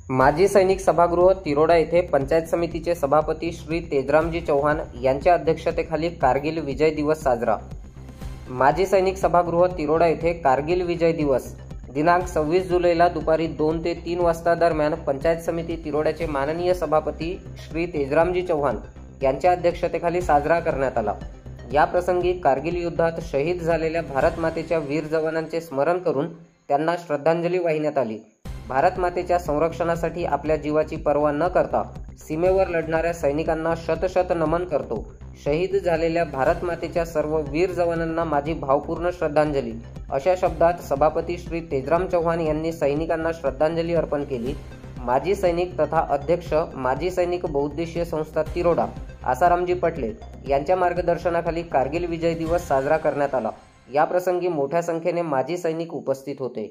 माजी सैनिक सभागृह तिरोडा येथे पंचायत समितीचे सभापती श्री तेजरामजी चौहान यांच्या अध्यक्षतेखाली कारगिल विजय दिवस साजरा। माजी सैनिक सभागृह तिरोडा येथे कारगिल विजय दिवस दिनांक 26 जुलैला दुपारी 2 ते 3 वाजता दरम्यान पंचायत समिती तिरोड्याचे माननीय सभापती श्री तेजरामजी चौहान यांच्या अध्यक्षतेखाली साजरा करण्यात आला। या प्रसंगी कारगिल युद्धात शहीद झालेल्या भारत मातेच्या वीर जवानांचे स्मरण करून त्यांना श्रद्धांजली वाहिण्यात आली। भारत मातेच्या संरक्षणासाठी आपल्या जीवाची पर्वा न करता सीमेवर लढणाऱ्या सैनिकांना शतशत नमन करतो। शहीद झालेल्या भारत मातेच्या सर्व वीर जवानांना माझी भावपूर्ण श्रद्धांजली, अशा शब्दात सभापती श्री तेजराम चौहान यांनी सैनिकांना श्रद्धांजली अर्पण केली। माजी सैनिक तथा अध्यक्ष माजी सैनिक बहुउद्देशीय संस्था तिरोडा आसारामजी पटले यांच्या मार्गदर्शनाखाली कारगिल विजय दिवस साजरा करण्यात आला। या प्रसंगी मोठ्या संख्येने माजी सैनिक उपस्थित होते।